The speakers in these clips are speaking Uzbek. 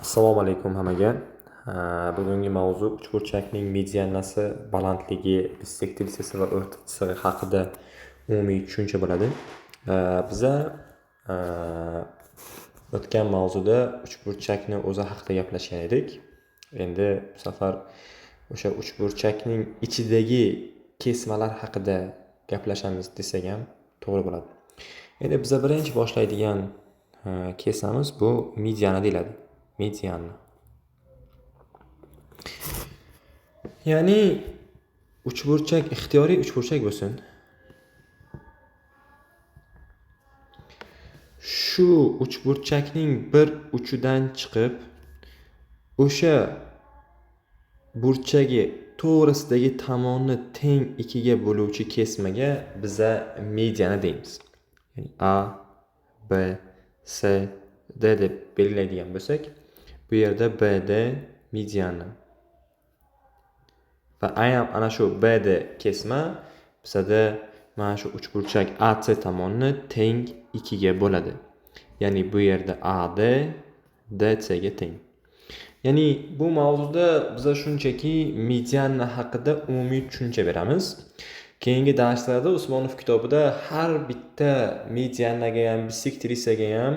Assalomu alaykum hammaga. Bugungi mavzu uchburchakning medianasi, balandligi, bissektrissasi va o'rtachasi haqida umumiy tushuncha bo'ladi. Biza o'tgan mavzuda uchburchakni o'zi haqida gaplashgan edik. Endi bu safar o'sha uchburchakning ichidagi kesmalar haqida gaplashamiz desak ham to'g'ri bo'ladi. Endi biza birinchi boshlaydigan kesamiz bu mediana deyiladi. Mediana. Ya'ni uchburchak ixtiyoriy uchburchak bo'lsin. Shu uchburchakning bir uchidan chiqib, o'sha burchagi to'g'risidagi tomonni teng ikkiga bo'luvchi kesmaga biza mediana deymiz. Ya'ni A, B, C, D deb belgilaydigan bo'lsak, bu yerda BD mediana. Va ana shu BD kesma bizada mana shu uchburchak AC tomonni teng ikkiga bo'ladi. Ya'ni bu yerda AD DC ga teng. Ya'ni bu mavzuda biza shunchaki mediana haqida umumiy tushuncha beramiz. Keyingi darslarda Usmonov kitobida har bitta medianaga ham, bissektrisaga ham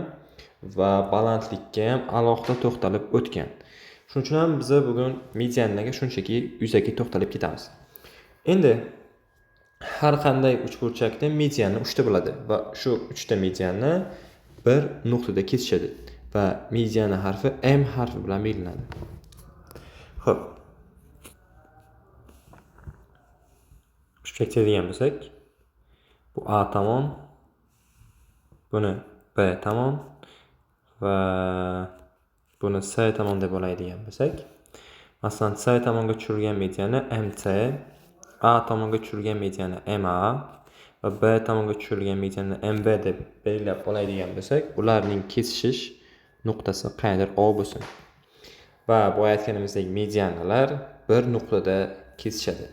va balandlikka ham alohida to'xtalib o'tgan. Shuning uchun ham biza bugun medianaga shunchaki yuzaki to'xtalib ketamiz. Endi har qanday uchburchakda mediana 3 ta bo'ladi va shu 3 ta mediana bir nuqtada kesishadi va mediana harfi M harfi bilan belgilanadi. Xo'p. Burchak chizadigan bo'lsak, bu A tomon, buni B tomon va buni C tomon deb olaydigan bo'lsak, masalan C tomonga tushirilgan mediana MC, A tomonga tushirilgan mediana MA va B tomonga tushirilgan mediana MB deb belgilab olaydigan bo'lsak, ularning kesishish nuqtasi qayerdir O bo'lsin. Va bu aytganimizdek medianalar bir nuqtada kesishadi.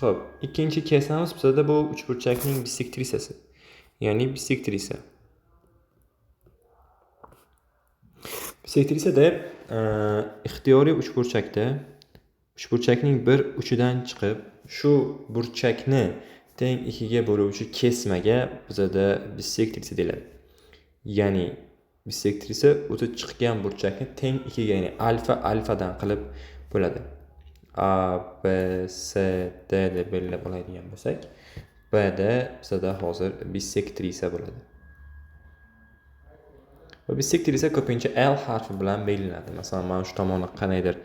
Xo'p, ikkinchi kesamiz bizda bu uchburchakning bissektrissasi. Ya'ni bissektrisa. Bissektrisa deb ixtiyoriy uchburchakda uchburchakning bir uchidan chiqib, shu burchakni teng ikkiga bo'luvchi kesmaga bizada bissektrisa deyiladi. Ya'ni bissektrisa o'tib chiqqan burchakni teng ikkiga, ya'ni alfadan qilib bo'ladi. A, B, C, D deb belgilab oladigan bo'lsak, B da bizada hozir bissektrisa bo'ladi. Va bissektrisa ko'pincha L harfi bilan belgilanadi. Masalan, mana shu tomonni qanaydir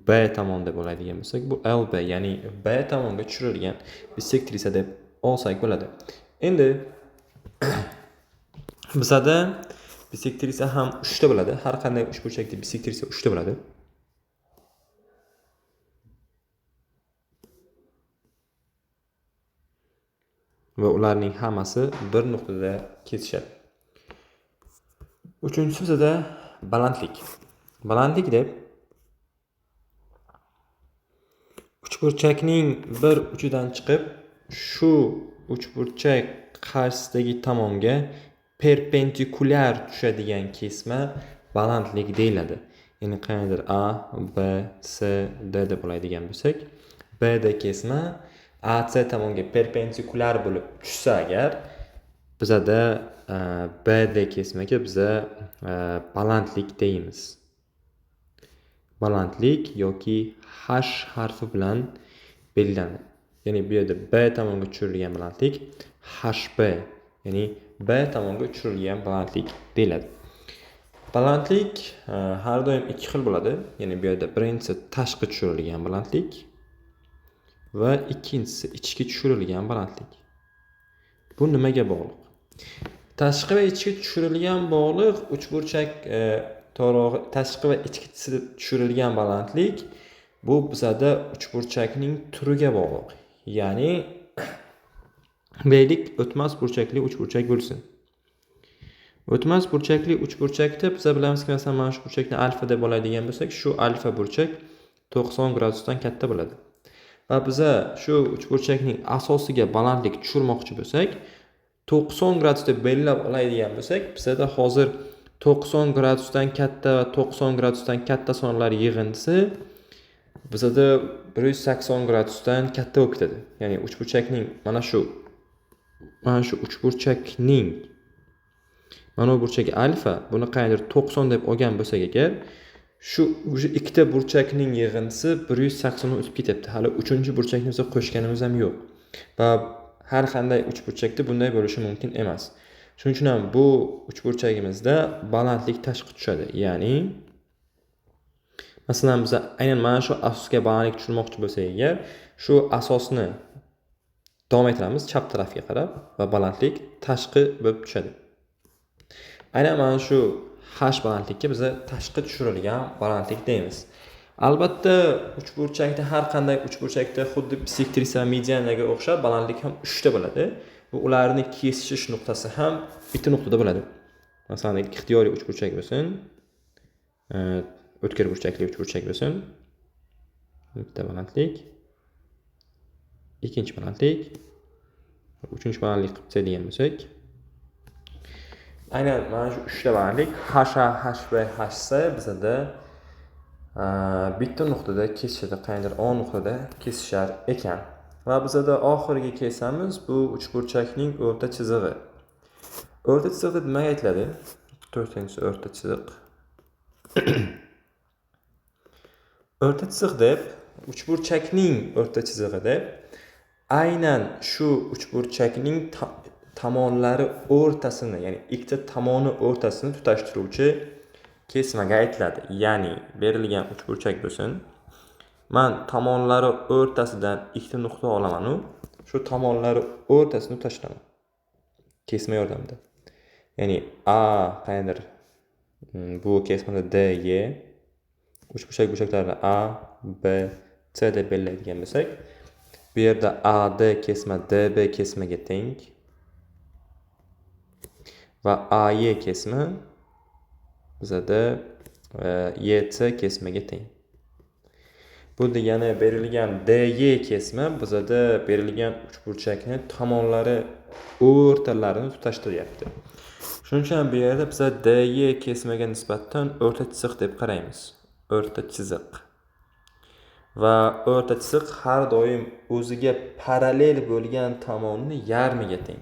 B tomon deb oladigan bo'lsak, bu LB, ya'ni B tomonga tushirilgan bissektrisa deb olsak bo'ladi. Endi bizada bissektrisa ham 3 ta bo'ladi. Har qanday uchburchakda bissektrisa 3 ta bo'ladi. Va ularning hammasi bir nuqtada kesishadi. Uchinchisi bizada balandlik. Balandlik deb uchburchakning bir uchidan chiqib, shu uchburchak qarshisidagi tomonga perpendikulyar tushadigan kesma balandlik deyiladi. Ya'ni qanday A, B, C, D deb oladigan bo'lsak, B da kesma AC tomonga perpendikulyar bo'lib tushsa agar, bizada BD kesmaga biza balandlik deymiz. Balandlik yoki H harfi bilan belgilanadi. Ya'ni bu yerda B tomonga tushirilgan balandlik HB, ya'ni B tomonga tushirilgan balandlik deyiladi. Balandlik har doim ikki xil bo'ladi. Ya'ni bu yerda birinchisi tashqi tushirilgan balandlik va ikkinchisi ichki tushirilgan balandlik. Bu nimaga bog'liq? Tashqi va ichki tushirilgan bog'liq uchburchak torog'i tashqi va ichki tushirilgan balandlik bu bizada uchburchakning turiga bog'liq. Ya'ni deylik o'tmas burchakli uchburchak bo'lsin. O'tmas burchakli uchburchakda biz bilamizki, masalan, mana shu burchakni alfa deb oladigan bo'lsak, shu alfa burchak 90 gradusdan katta bo'ladi. Va biza shu uchburchakning asosiga balandlik tushirmoqchi bo'lsak, 90 gradus deb belgilab oladigan bo'lsak, bizada hozir 90 gradusdan katta va 90 gradusdan katta sonlar yig'indisi bizada 180 gradusdan katta bo'lib ketadi. Ya'ni uchburchakning mana shu uchburchakning mana bu burchagi alfa, buni qayerdir 90 deb olgan bo'lsak agar, shu ikkita burchakning yig'indisi 180 dan o'tib ketyapti. Hali 3-burchakni biz qo'shganimiz ham yo'q. Va har qanday uchburchakda bunday bo'lishi mumkin emas. Shuning uchun ham bu uchburchagimizda balandlik tashqi tushadi. Ya'ni masalan biz aynan mana shu asosga balandlik tushirmoqchi bo'lsak agar, shu asosni davom ettiramiz chap tarafga qarab va balandlik tashqi bo'lib tushadi. Aynan mana shu h balandlikka biz tashqi tushirilgan balandlik deymiz. Albatta, uchburchakda har qanday uchburchakda xuddi bisektrisa va medianaga o'xshab balandlik ham 3 ta bo'ladi. Bu ularning kesishish nuqtasi ham bitta nuqtada bo'ladi. Masalan, ixtiyoriy uchburchak bo'lsin, o'tkir burchakli uchburchak bo'lsin. Bitta balandlik, ikkinchi balandlik, uchinchi balandlik qilib taydigan bo'lsak, aynan mana shu 3 ta balandlik HA, HB, HC bizda bitta nuqtada kesishadi, qayerdir O nuqtada kesishar ekan. Va bizda oxirgi kesamiz bu uchburchakning o'rta chizig'i. O'rta chiziq deb nimaga aytiladi? 4-chi o'rta chiziq. O'rta chiziq deb uchburchakning o'rta chizig'i deb aynan shu uchburchakning tomonlari o'rtasini, ya'ni ikkita tomoni o'rtasini tutashtiruvchi kesmaga aytiladi. Ya'ni berilgan uchburchak bo'lsin. Men tomonlari o'rtasidan ikkita nuqta olaman u shu tomonlari o'rtasini tutashiraman. Kesma yordamida. Ya'ni A qayerdir bu kesmada DY burchaklarini A, B, C deb belgilaydigan bo'lsak, bu yerda AD kesma DB kesmaga teng va AY kesma bizada YC kesmaga teng. Bu degani berilgan DY kesma bizada berilgan uchburchakni tomonlari o'rtalarini tutashtiryapti. Shuning uchun bu yerda biz DY kesmaga nisbatan o'rta chiziq deb qaraymiz. O'rta chiziq. Va o'rta chiziq har doim o'ziga parallel bo'lgan tomonni yarmiga teng.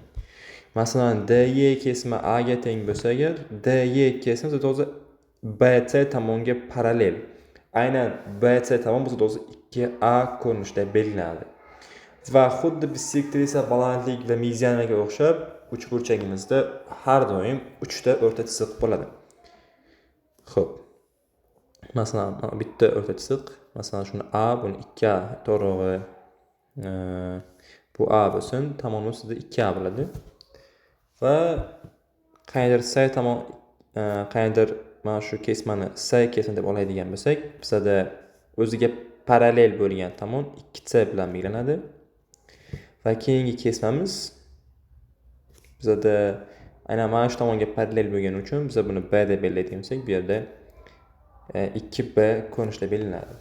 Masalan, DY kesma A ga teng bo'lsa agar, DY kesma o'zi BC tomonga parallel. Aynan BC tomon bizda o'zi 2A ko'rinishda belgilanadi. Va xuddi bisektrisa balandlik va medianaga o'xshab uchburchagimizda har doim 3 ta o'rta chiziq bo'ladi. Xo'p. Masalan, bitta o'rta chiziq, masalan shuni A, buni 2A to'rog'i bu A bo'lsin, tomoni ustida 2A bo'ladi. Va qayerdir C tomon qayerdir mana shu kesmani C kesma deb oladigan bo'lsak, bizda o'ziga parallel bo'lgan tomon 2C bilan belgilanadi. Va keyingi kesmamiz bizda aynan mana shu tomonga parallel bo'lgani uchun biz buni B deb belgilaydigan bo'lsak, bu yerda 2B ko'rinishda belgilanadi.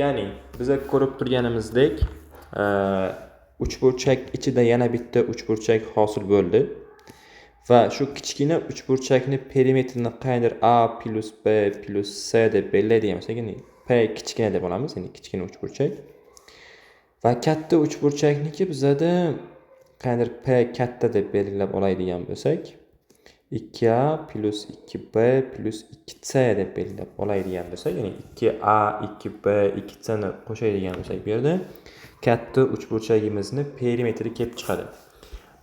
Ya'ni biz ko'rib turganimizdek, uchburchak ichida yana bitta uchburchak hosil bo'ldi. Va shu kichkina uchburchakni perimetrini qayerdir A plus B plus C deb belgilaydigan bo'lsak, ya'ni P kichkina deb olamiz, ya'ni kichkina uchburchak. Va katta uchburchakniki bizda qayerdir P katta deb belgilab oladigan bo'lsak, 2A plus 2B plus 2C deb belgilab oladigan bo'lsak, ya'ni 2A, 2B, 2C ni qo'shadigan bo'lsak, bu yerda katta uchburchagimizni perimetri kelib chiqadi.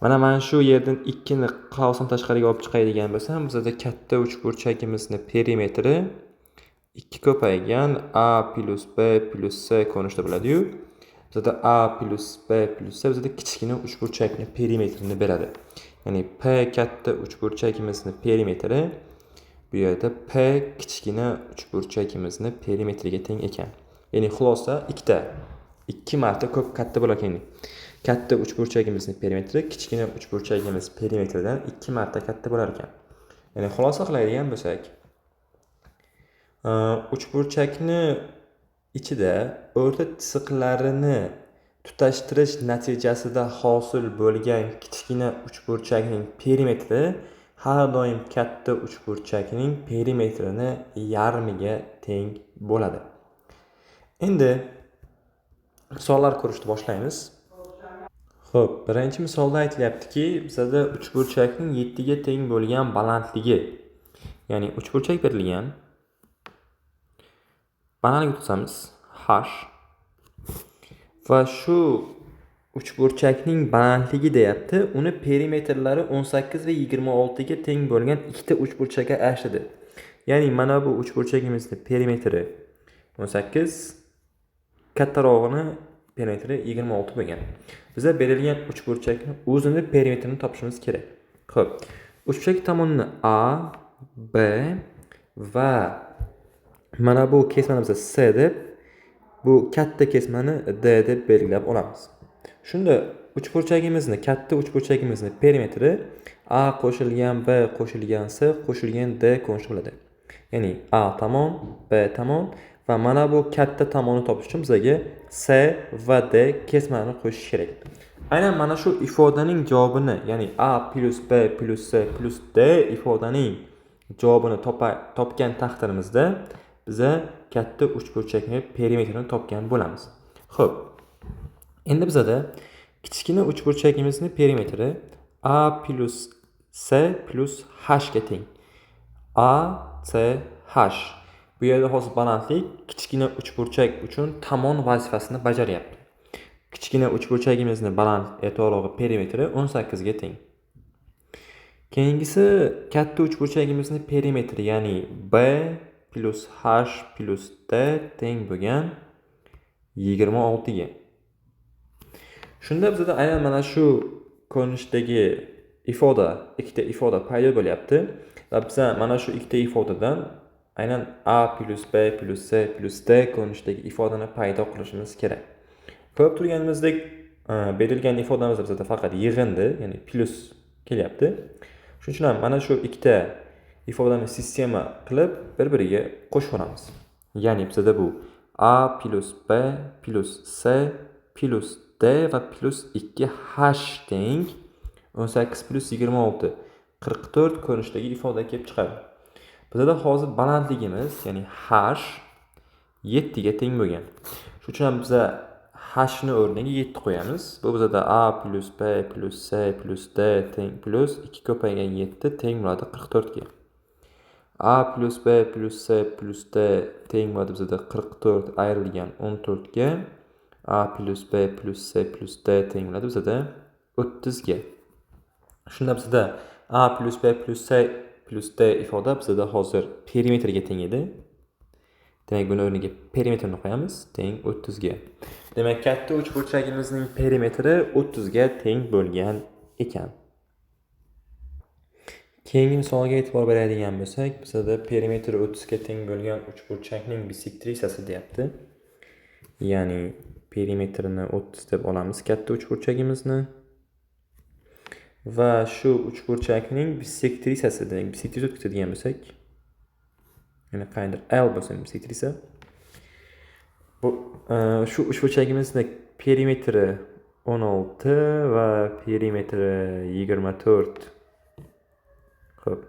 Mana shu yerdan 2 ni qavsdan tashqariga olib chiqadigan bo'lsam, bizda katta uchburchagimizni perimetri 2 ko'paygan A plus B plus C ko'rinishda bo'ladi-yu. Bizda A plus B plus C bizda kichkina uchburchakni perimetrini beradi. Ya'ni P katta uchburchagimizni perimetri bu yerda P kichkina uchburchagimizni perimetriga teng ekan. Ya'ni xulosa 2 marta ko'p katta bo'lar ekan. Katta uchburchagimizni perimetri kichkina uchburchagimiz perimetridan 2 marta katta bo'lar ekan. Ya'ni xulosa qiladigan bo'lsak, uchburchakni ichida o'rta chiziqlarini tutashtirish natijasida hosil bo'lgan kichkina uchburchakning perimetri har doim katta uchburchakning perimetrini yarmiga teng bo'ladi. Endi misollar ko'rishni boshlaymiz. Xo'p, birinchi misolda aytilyaptiki, bizda uchburchakning 7 ga teng bo'lgan balandligi, ya'ni uchburchak berilgan. Balandlikni tutamiz h va shu uchburchakning balandligi deyapti, uni perimetrlari 18 va 26 ga teng bo'lgan ikkita uchburchakka ajratadi. Ya'ni mana bu uchburchagimizning perimetri 18, kattarog'ini perimetri 26 bo'lgan. Bizga berilgan uchburchakning o'zini perimetrini topishimiz kerak. Xo'p, uchburchak tomonini A, B va mana bu kesmani biz C deb, bu katta kesmani D deb belgilab olamiz. Shunda uchburchagimizni, katta uchburchagimizni perimetri A qo'shilgan B qo'shilgan C qo'shilgan D ko'rinishi bo'ladi. Ya'ni A tomon, B tomon va mana bu katta tomonni topish uchun bizga C va D kesmani qo'shish kerak. Aynan mana shu ifodaning javobini, ya'ni A plus B plus C plus D ifodaning javobini topgan taqdirimizda biza katta uchburchakning perimetrini topgan bo'lamiz. Xo'p. Endi bizda kichkina uchburchagimizning perimetri A plus C plus H ga teng. A, C, H. Bu yerda hozir balandlik kichkina uchburchak uchun tomon vazifasini bajaryapti. Kichkina uchburchagimizning baland e'tirog'i perimetri 18 ga teng. Keyingisi katta uchburchagimizning perimetri, ya'ni B plus H plus D teng bo'lgan 26 ga. Shunda bizda aynan mana shu ko'rinishdagi ikkita ifoda paydo bo'lyapti va biz mana shu ikkita ifodadan aynan A plus B plus C plus D ko'rinishidagi ifodani paydo qilishimiz kerak. Ko'rib turganimizdek, berilgan ifodamiz bizda faqat yig'indi, ya'ni plus kelyapti. Shuning uchun ham mana shu ikkita ifodani sistema qilib bir-biriga qo'shib olamiz. Ya'ni bizda bu A plus B plus C plus D va plus 2H teng 18 plus 26 44 ko'rinishdagi ifoda kelib chiqadi. Bizda hozir balandligimiz, ya'ni H 7 ga teng bo'lgan. Shuning uchun ham biz H ni o'rniga 7 qo'yamiz. Bu bizda A plus B plus C plus D teng plus 2 ko'paygan 7 teng bo'ladi 44 ga. A plus B plus C plus D teng bo'ladi bizda 44 ayrilgan 14 ga. A plus B plus C plus D teng bo'ladi bizda 30 ga. Shunda bizda A plus B plus C plus D ifoda bizda hozir perimetrga teng edi. Demak, buni o'rniga perimetrini qo'yamiz, teng 30 ga. Demak, katta uchburchagimizning perimetri 30 ga teng bo'lgan ekan. Keyingi misolga e'tibor beradigan bo'lsak, bizda perimetri 30 ga teng bo'lgan uchburchakning bisektrisasi deyapti. Ya'ni perimetrini 30 deb olamiz katta uchburchagimizni. Va shu uchburchakning bisektrisasi, demak bisektrisa o'tkazadigan bo'lsak, yana qanday L bo'lsa bisektrisa. Bu shu uchburchagimizning perimetri 16 va perimetri 24. Xo'p.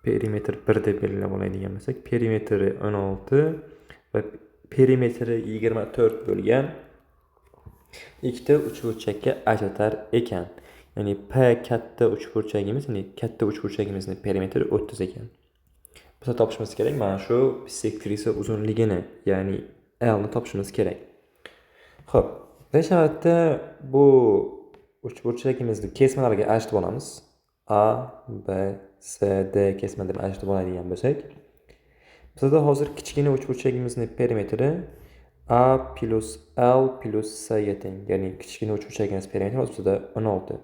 Perimetr 1 deb belgilab oladigan bo'lsak, perimetri 16 va perimetri 24 bo'lgan ikkita uchburchakka ajratar ekan. Ya'ni P katta uchburchagimiz, ya'ni katta uchburchagimizning perimetri 30 ekan. Biz topishimiz kerak mana shu bisektrisa uzunligini, ya'ni L ni topishimiz kerak. Xo'p, birinchi navbatda bu uchburchagimizni kesmalarga ajratib olamiz. A, B, C, D kesma deb ajratib oladigan bo'lsak, bizda hozir kichkina uchburchagimizning perimetri A plus L plus C ga teng. Ya'ni kichkina uchburchagimiz perimetri bizda 16.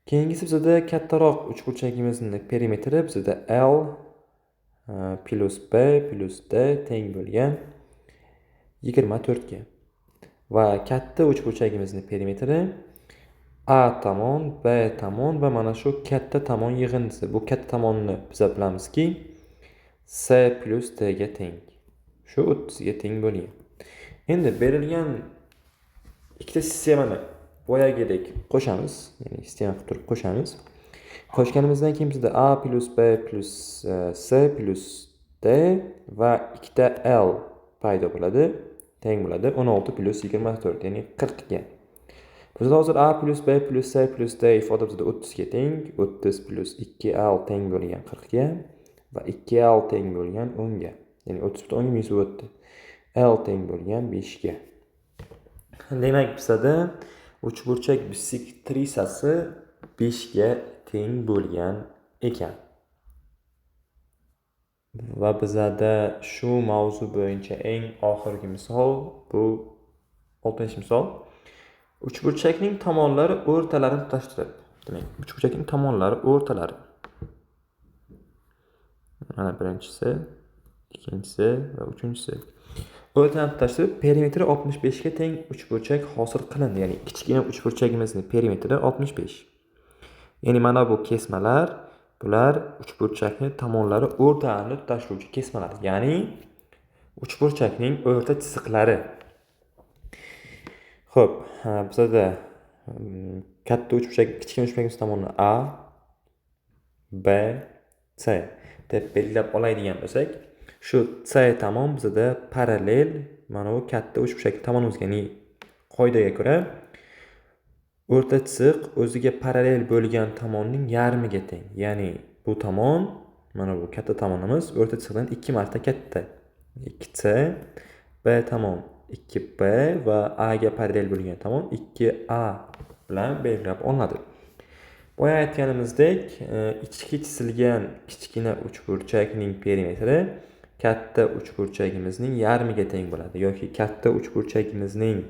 Keyingisi bizda kattaroq uchburchagimizning perimetri bizda L plus B plus D teng bo'lgan 24 ga. Va katta uchburchagimizning perimetri A tomon, B tomon va mana shu katta tomon yig'indisi. Bu katta tomonni biz bilamizki C plus D ga teng. Shu 30 ga teng bo'lgan. Endi berilgan ikkita sistemani boyagidek qo'shamiz, ya'ni sistema qilib turib qo'shamiz. Qo'shganimizdan keyin bizda a plus b plus c plus d va ikkita l paydo bo'ladi. Teng bo'ladi 16 plus 24, ya'ni 40 ga. Bizda hozir a plus b plus c plus d ifoda bizda 30 ga teng. 30 plus 2l teng bo'lgan 40 ga va 2l teng bo'lgan 10 ga. Ya'ni 30 bilan 10 minus o'tdi. L teng bo'lgan 5 ga. Demak, bizda uchburchak bissektrisasi 5 ga teng bo'lgan ekan. Va bizda shu mavzu bo'yicha eng oxirgi misol bu 6-misol. Uchburchakning tomonlari o'rtalarini tutashtirib. Demak, uchburchakning tomonlari o'rtalari. Mana birinchisi, ikkinchisi va uchinchisi. O'rtalarni tutashtirib, perimetri 65 ga teng uchburchak hosil qilindi. Ya'ni kichkina uchburchagimizning perimetri 65. Ya'ni mana bu kesmalar, bular uchburchakning tomonlari o'rtalarini tutashtiruvchi kesmalar. Ya'ni uchburchakning o'rta chiziqlari. Xo'p, bizda katta uchburchak, kichkina uchburchagimiz tomoni A, B, C deb belgilab oladigan bo'lsak, shu C tomon bizda parallel mana bu katta uchburchak tomonimizga, ya'ni qoidaga ko'ra o'rta chiziq o'ziga parallel bo'lgan tomonning yarmiga teng. Ya'ni bu tomon, mana bu katta tomonimiz o'rta chiziqdan 2 marta katta. 2C, B tomon 2B va A ga parallel bo'lgan tomon 2A bilan belgilab olinadi. Boya aytganimizdek, ichki chizilgan kichkina uchburchakning perimetri katta uchburchagimizning yarmiga teng bo'ladi yoki katta uchburchagimizning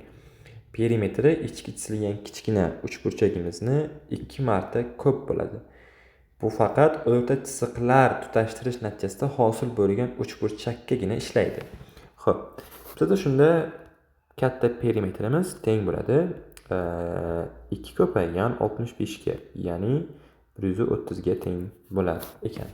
perimetri ichki chizilgan kichkina uchburchagimizni 2 marta ko'p bo'ladi. Bu faqat o'rta chiziqlar tutashtirish natijasida hosil bo'lgan uchburchakkagina ishlaydi. Xo'p, bizda shunda katta perimetrimiz teng bo'ladi 2 ko'paygan 65 ga, ya'ni 130 ga teng bo'lar ekan.